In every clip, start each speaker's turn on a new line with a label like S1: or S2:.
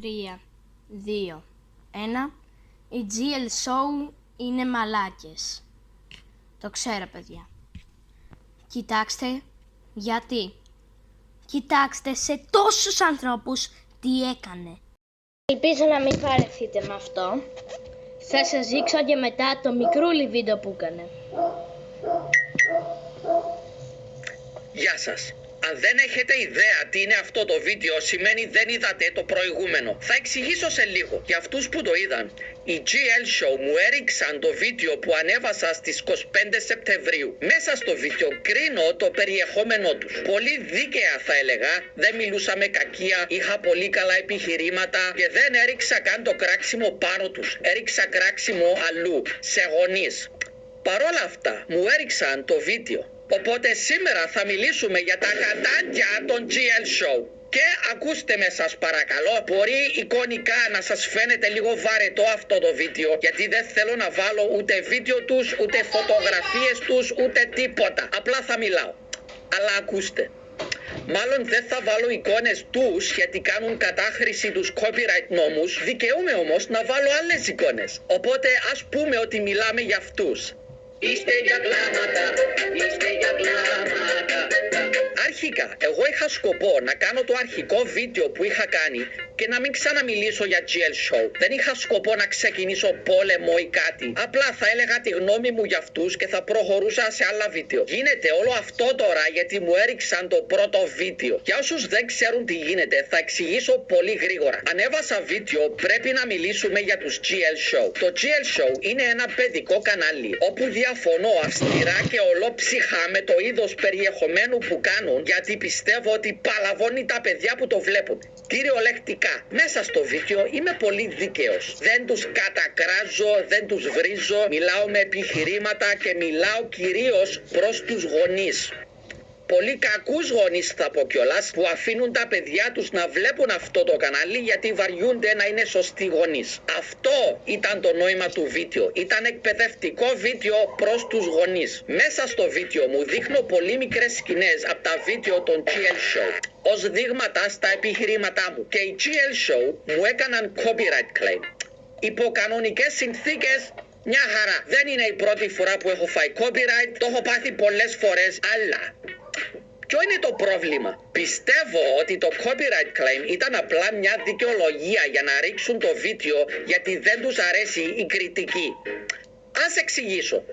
S1: 3, 2, 1. Οι GL Show είναι μαλάκες. Το ξέρω, παιδιά. Κοιτάξτε γιατί. Κοιτάξτε σε τόσους ανθρώπους τι έκανε. Ελπίζω να μην παρεθείτε με αυτό. Θα σας δείξω και μετά το μικρούλι βίντεο που έκανε.
S2: Γεια σας. Αν δεν έχετε ιδέα τι είναι αυτό το βίντεο, σημαίνει δεν είδατε το προηγούμενο. Θα εξηγήσω σε λίγο. Για αυτούς που το είδαν, οι GL Show μου έριξαν το βίντεο που ανέβασα στις 25 Σεπτεμβρίου. Μέσα στο βίντεο κρίνω το περιεχόμενό τους. Πολύ δίκαια θα έλεγα, δεν μιλούσα με κακία, είχα πολύ καλά επιχειρήματα και δεν έριξα καν το κράξιμο πάνω τους. Έριξα κράξιμο αλλού, σε γονείς. Παρόλα αυτά, μου έριξαν το βίντεο. Οπότε σήμερα θα μιλήσουμε για τα κατάντια των GL Show. Και ακούστε με σας παρακαλώ, μπορεί εικονικά να σας φαίνεται λίγο βαρετό αυτό το βίντεο, γιατί δεν θέλω να βάλω ούτε βίντεο τους, ούτε φωτογραφίες τους, ούτε τίποτα. Απλά θα μιλάω. Αλλά ακούστε. Μάλλον δεν θα βάλω εικόνες τους γιατί κάνουν κατάχρηση τους copyright νόμους, δικαιούμαι όμως να βάλω άλλες εικόνες. Οπότε ας πούμε ότι μιλάμε για αυτούς. Είστε για κλάματα, είστε για κλάματα. Αρχικά, εγώ είχα σκοπό να κάνω το αρχικό βίντεο που είχα κάνει και να μην ξαναμιλήσω για GL Show. Δεν είχα σκοπό να ξεκινήσω πόλεμο ή κάτι. Απλά θα έλεγα τη γνώμη μου για αυτούς και θα προχωρούσα σε άλλα βίντεο. Γίνεται όλο αυτό τώρα γιατί μου έριξαν το πρώτο βίντεο. Για όσους δεν ξέρουν τι γίνεται, θα εξηγήσω πολύ γρήγορα. Ανέβασα βίντεο, πρέπει να μιλήσουμε για τους GL Show. Το GL Show είναι ένα παιδικό κανάλι όπου διαφωνώ αυστηρά και ολόψυχα με το είδος περιεχομένου που κάνουν, γιατί πιστεύω ότι παλαβώνει τα παιδιά που το βλέπουν. Κυριολεκτικά, μέσα στο βίντεο είμαι πολύ δίκαιος. Δεν τους κατακράζω, δεν τους βρίζω, μιλάω με επιχειρήματα και μιλάω κυρίως προς τους γονείς. Πολύ κακούς γονείς θα πω κιόλας, που αφήνουν τα παιδιά τους να βλέπουν αυτό το κανάλι γιατί βαριούνται να είναι σωστοί γονείς. Αυτό ήταν το νόημα του βίντεο. Ήταν εκπαιδευτικό βίντεο προς τους γονείς. Μέσα στο βίντεο μου δείχνω πολύ μικρές σκηνές από τα βίντεο των GL Show ως δείγματα στα επιχειρήματά μου. Και οι GL Show μου έκαναν copyright claim. Υπό κανονικές συνθήκες μια χαρά. Δεν είναι η πρώτη φορά που έχω φάει copyright, το έχω πάθει πολλές φορές, αλλά ποιο είναι το πρόβλημα? Πιστεύω ότι το copyright claim ήταν απλά μια δικαιολογία για να ρίξουν το βίντεο γιατί δεν τους αρέσει η κριτική. Ας εξηγήσω.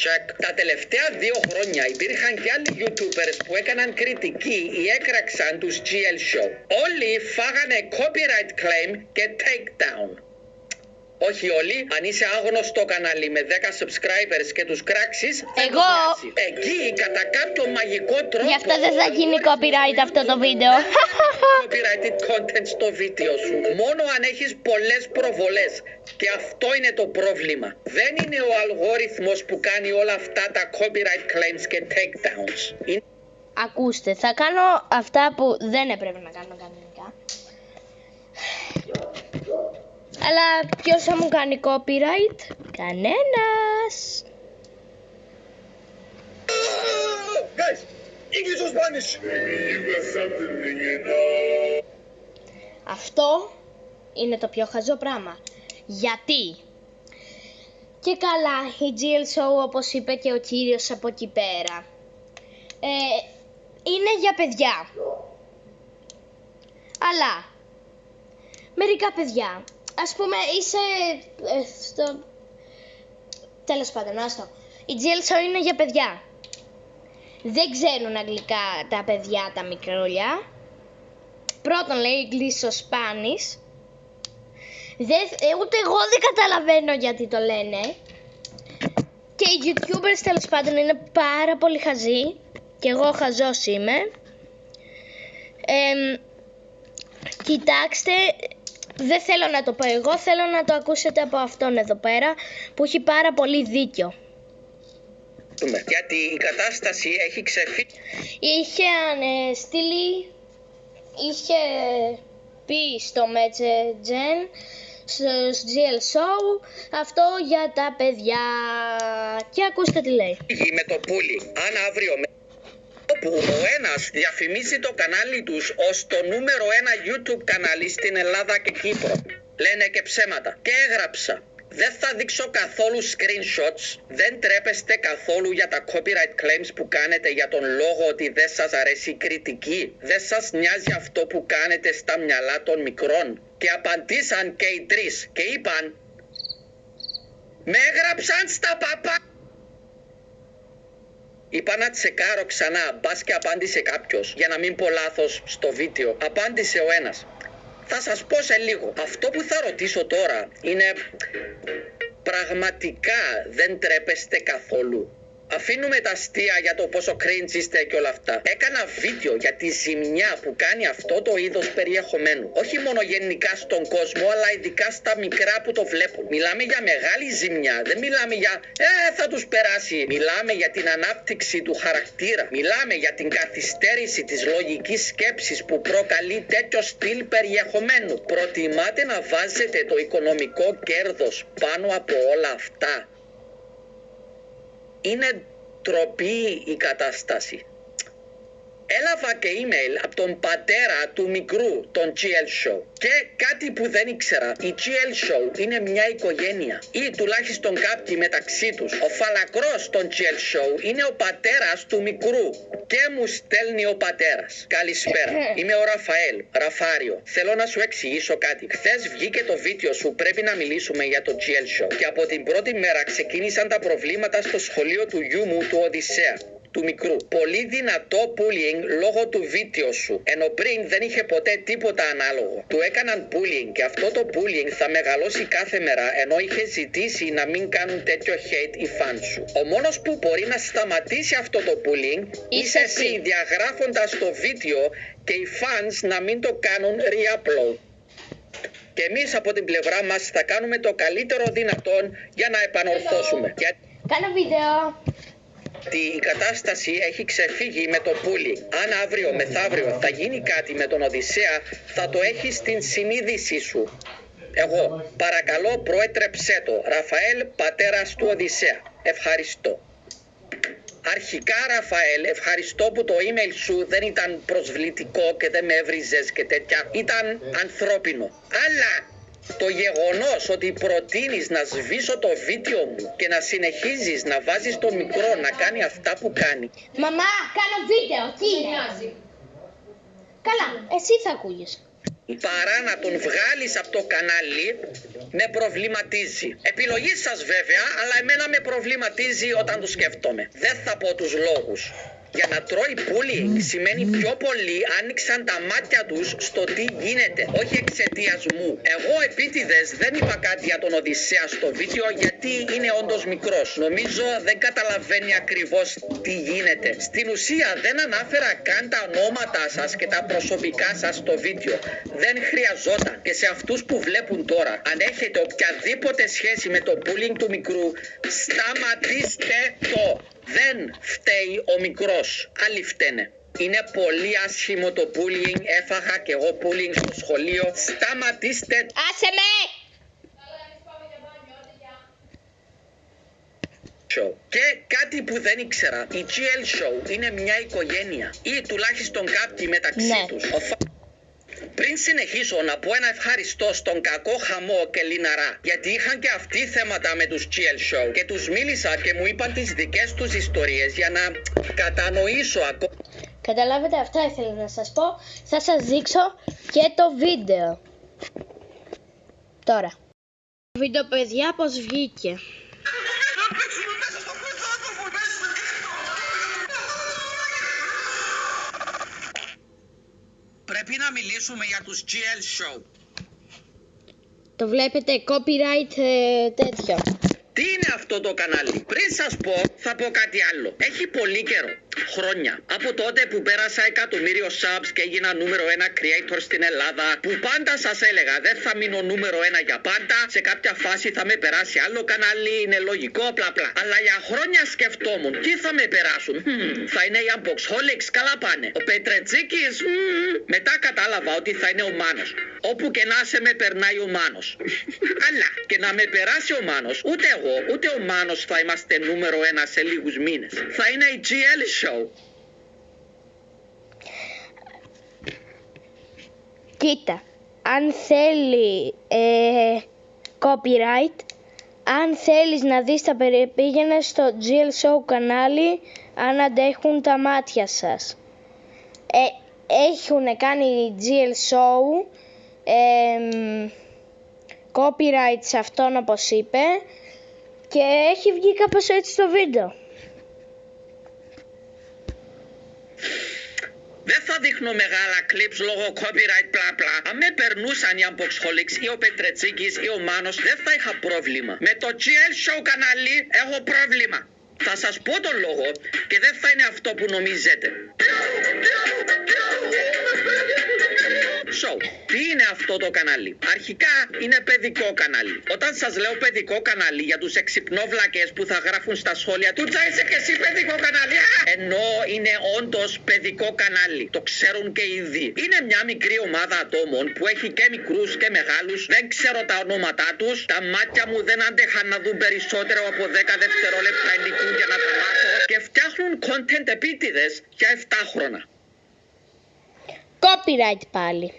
S2: Check. Τα τελευταία 2 χρόνια υπήρχαν και άλλοι YouTubers που έκαναν κριτική ή έκραξαν τους GL Show. Όλοι φάγανε copyright claim και takedown. Όχι όλοι, αν είσαι άγνωστο κανάλι με 10 subscribers και τους κράξεις,
S1: Εγώ!
S2: Εκεί κατά κάποιο μαγικό τρόπο...
S1: Γι' αυτό δεν θα γίνει copyright αυτό το βίντεο.
S2: Copyrighted content στο βίντεο σου. Μόνο αν έχεις πολλές προβολές. Και αυτό είναι το πρόβλημα. Δεν είναι ο αλγόριθμος που κάνει όλα αυτά τα copyright claims και takedowns.
S1: Ακούστε, θα κάνω αυτά που δεν έπρεπε να κάνω κανονικά. Αλλά ποιος θα μου κάνει copyright? Κανένας.
S3: Guys, English or Spanish?
S1: Αυτό είναι το πιο χαζό πράγμα. Γιατί? Και καλά, η GL Show, όπως είπε και ο κύριος από εκεί πέρα, είναι για παιδιά. Αλλά μερικά παιδιά, ας πούμε, είσαι στο... Τέλος πάντων, άστο. Η GL Show είναι για παιδιά. Δεν ξέρουν αγγλικά τα παιδιά τα μικρούλια. Πρώτον λέει English or Spanish. Ούτε εγώ δεν καταλαβαίνω γιατί το λένε. Και οι YouTubers τέλος πάντων είναι πάρα πολύ χαζοί. Και εγώ χαζός είμαι. Κοιτάξτε, δεν θέλω να το πω εγώ, θέλω να το ακούσετε από αυτόν εδώ πέρα που έχει πάρα πολύ δίκιο.
S2: Γιατί η κατάσταση έχει ξεφύγει.
S1: Είχε πει στο Messenger, στο GL Show, αυτό για τα παιδιά. Και ακούστε τι λέει.
S2: Με το πουλί. Αν αύριο όπου ο ένας διαφημίσει το κανάλι τους ως το νούμερο 1 YouTube κανάλι στην Ελλάδα και Κύπρο. Λένε και ψέματα. Και έγραψα: δεν θα δείξω καθόλου screenshots, δεν τρέπεστε καθόλου για τα copyright claims που κάνετε για τον λόγο ότι δεν σας αρέσει η κριτική. Δεν σας νοιάζει αυτό που κάνετε στα μυαλά των μικρών. Και απαντήσαν και οι τρεις και είπαν: με έγραψαν στα παπά. Είπα να τσεκάρω ξανά, μπας και απάντησε κάποιος, για να μην πω λάθος στο βίντεο. Απάντησε ο ένας. Θα σας πω σε λίγο. Αυτό που θα ρωτήσω τώρα είναι: πραγματικά δεν τρέπεστε καθόλου? Αφήνουμε τα αστεία για το πόσο cringe είστε και όλα αυτά. Έκανα βίντεο για τη ζημιά που κάνει αυτό το είδος περιεχομένου. Όχι μόνο γενικά στον κόσμο, αλλά ειδικά στα μικρά που το βλέπουν. Μιλάμε για μεγάλη ζημιά. Δεν μιλάμε για θα τους περάσει. Μιλάμε για την ανάπτυξη του χαρακτήρα. Μιλάμε για την καθυστέρηση της λογικής σκέψης που προκαλεί τέτοιο στυλ περιεχομένου. Προτιμάτε να βάζετε το οικονομικό κέρδος πάνω από όλα αυτά? Είναι ντροπή η κατάσταση. Έλαβα και email από τον πατέρα του μικρού, τον GL Show. Και κάτι που δεν ήξερα, η GL Show είναι μια οικογένεια. Ή τουλάχιστον κάποιοι μεταξύ τους. Ο φαλακρός των GL Show είναι ο πατέρας του μικρού. Και μου στέλνει ο πατέρας: καλησπέρα, είμαι ο Ραφάριο. Θέλω να σου εξηγήσω κάτι. Χθες βγήκε το βίντεο σου, πρέπει να μιλήσουμε για το GL Show. Και από την πρώτη μέρα ξεκίνησαν τα προβλήματα στο σχολείο του γιού μου, του Οδυσσέα, του μικρού. Πολύ δυνατό bullying λόγω του βίντεο σου, ενώ πριν δεν είχε ποτέ τίποτα ανάλογο. Του έκαναν bullying και αυτό το bullying θα μεγαλώσει κάθε μέρα, ενώ είχε ζητήσει να μην κάνουν τέτοιο hate οι fans σου. Ο μόνος που μπορεί να σταματήσει αυτό το bullying είσαι εσύ, διαγράφοντας το βίντεο και οι fans να μην το κάνουν re-upload. Και εμείς από την πλευρά μας θα κάνουμε το καλύτερο δυνατόν για να επανορθώσουμε.
S1: Κάνω βίντεο.
S2: Η κατάσταση έχει ξεφύγει με το bullying. Αν αύριο μεθαύριο θα γίνει κάτι με τον Οδυσσέα, θα το έχεις στην συνείδησή σου. Εγώ παρακαλώ προέτρεψέ το. Ραφαέλ, πατέρας του Οδυσσέα. Ευχαριστώ. Αρχικά, Ραφαέλ, ευχαριστώ που το email σου δεν ήταν προσβλητικό και δεν με έβριζες και τέτοια. Ήταν ανθρώπινο. Αλλά το γεγονός ότι προτείνεις να σβήσω το βίντεο μου και να συνεχίζεις να βάζεις το μικρό να κάνει αυτά που κάνει.
S1: Μαμά, κάνω βίντεο, τι είναι? Καλά, εσύ θα ακούγεις.
S2: Παρά να τον βγάλεις από το κανάλι, με προβληματίζει. Επιλογή σας βέβαια, αλλά εμένα με προβληματίζει όταν το σκέφτομαι. Δεν θα πω τους λόγους. Για να τρώει bullying σημαίνει πιο πολλοί άνοιξαν τα μάτια τους στο τι γίνεται, όχι εξαιτίας μου. Εγώ επίτηδες δεν είπα κάτι για τον Οδυσσέα στο βίντεο γιατί είναι όντως μικρός. Νομίζω δεν καταλαβαίνει ακριβώς τι γίνεται. Στην ουσία δεν ανάφερα καν τα ονόματα σας και τα προσωπικά σας στο βίντεο. Δεν χρειαζόταν. Και σε αυτούς που βλέπουν τώρα, αν έχετε οποιαδήποτε σχέση με το bullying του μικρού, σταματήστε το. Δεν φταίει ο μικρός, άλλοι φταίνε. Είναι πολύ άσχημο το bullying, έφαγα και εγώ bullying στο σχολείο. Σταματήστε.
S1: Άσε με!
S2: Και κάτι που δεν ήξερα, η GL Show είναι μια οικογένεια ή τουλάχιστον κάποιοι μεταξύ τους. Πριν συνεχίσω να πω ένα ευχαριστώ στον Κακό Χαμό και Λιναρά, γιατί είχαν και αυτοί θέματα με τους GL Show και τους μίλησα και μου είπαν τις δικές τους ιστορίες για να κατανοήσω ακόμα.
S1: Καταλάβετε, αυτά ήθελα να σας πω. Θα σας δείξω και το βίντεο. Τώρα. Το βίντεο, παιδιά, πώς βγήκε.
S2: Πρέπει να μιλήσουμε για τους GL Show.
S1: Το βλέπετε, copyright τέτοιο.
S2: Τι είναι αυτό το κανάλι? Πριν σας πω, θα πω κάτι άλλο. Έχει πολύ καιρό. Χρόνια. Από τότε που πέρασα 1.000.000 subs και έγινα νούμερο 1 creator στην Ελλάδα, που πάντα σας έλεγα δεν θα μείνω νούμερο 1 για πάντα, σε κάποια φάση θα με περάσει άλλο κανάλι, είναι λογικό, απλά. Αλλά για χρόνια σκεφτόμουν, τι θα με περάσουν? Θα είναι οι Unboxholics, καλά πάνε. Ο Πετρετζίκης, μετά κατάλαβα ότι θα είναι ο Μάνος. Όπου και να σε με περνάει ο Μάνος. Αλλά και να με περάσει ο Μάνος, ούτε εγώ ούτε ο Μάνος θα είμαστε νούμερο 1 σε λίγους μήνες. Θα είναι η GL Show.
S1: Κοίτα, αν θέλει copyright, αν θέλεις να δεις τα πήγαινε στο GL Show κανάλι, αν αντέχουν τα μάτια σας. Έχουν κάνει GL Show copyright σε αυτόν όπως είπε και έχει βγει κάπως έτσι το βίντεο.
S2: Δεν θα δείχνω μεγάλα clips λόγω copyright πλα πλα. Αν με περνούσαν οι Unboxholics ή ο Πετρετσίκης ή ο Μάνος, δεν θα είχα πρόβλημα. Με το GL Show κανάλι έχω πρόβλημα. Θα σας πω τον λόγο και δεν θα είναι αυτό που νομίζετε. So, τι είναι αυτό το κανάλι? Αρχικά είναι παιδικό κανάλι. Όταν σας λέω παιδικό κανάλι για τους εξυπνόβλακες που θα γράφουν στα σχόλια του «Τσα είσαι και εσύ παιδικό κανάλι!» Ενώ είναι όντως παιδικό κανάλι. Το ξέρουν και ήδη. Είναι μια μικρή ομάδα ατόμων που έχει και μικρούς και μεγάλους. Δεν ξέρω τα ονόματά τους. Τα μάτια μου δεν άντεχαν να δουν περισσότερο από 10 δευτερόλεπτα υλικού για να τα μάθω. Και φτιάχνουν content επίτηδες για 7 χρόνια.
S1: Copyright πάλι.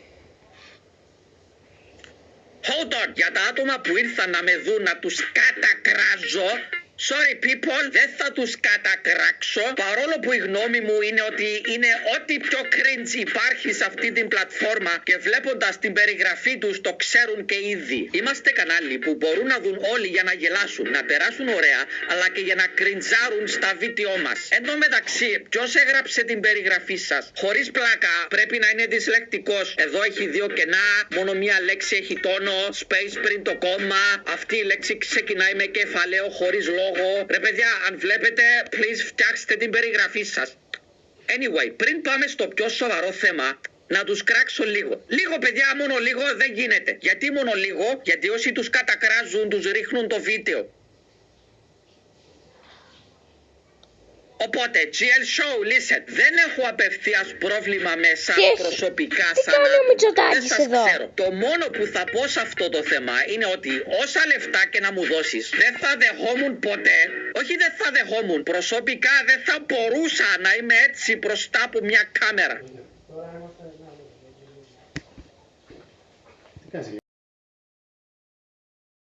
S2: Hold on, για τα άτομα που ήρθαν να με δουν να τους κατακράζω, sorry people, δεν θα τους κατακράξω, παρόλο που η γνώμη μου είναι ότι είναι ό,τι πιο cringe υπάρχει σε αυτή την πλατφόρμα και βλέποντας την περιγραφή τους το ξέρουν και ήδη. Είμαστε κανάλι που μπορούν να δουν όλοι για να γελάσουν, να περάσουν ωραία, αλλά και για να κριντζάρουν στα βίντεο μας. Εν τω μεταξύ, ποιος έγραψε την περιγραφή σας? Χωρίς πλάκα, πρέπει να είναι δυσλεκτικός. Εδώ έχει 2 κενά, μόνο μία λέξη έχει τόνο, space πριν το κόμμα, αυτή η λέξη ξεκινάει με κεφαλαίο χωρίς λόγο. Ρε παιδιά, αν βλέπετε, please φτιάξτε την περιγραφή σας. Anyway, πριν πάμε στο πιο σοβαρό θέμα, να τους κράξω λίγο. Λίγο παιδιά, μόνο λίγο δεν γίνεται. Γιατί μόνο λίγο? Γιατί όσοι τους κατακράζουν, τους ρίχνουν το βίντεο. Οπότε, GL Show, listen, δεν έχω απευθείας πρόβλημα μέσα προσωπικά σαν άτομο. Δεν σας ξέρω. Το μόνο που θα πω σε αυτό το θέμα είναι ότι όσα λεφτά και να μου δώσεις, δεν θα δεχόμουν ποτέ, όχι δεν θα δεχόμουν, προσωπικά δεν θα μπορούσα να είμαι έτσι μπροστά από μια κάμερα.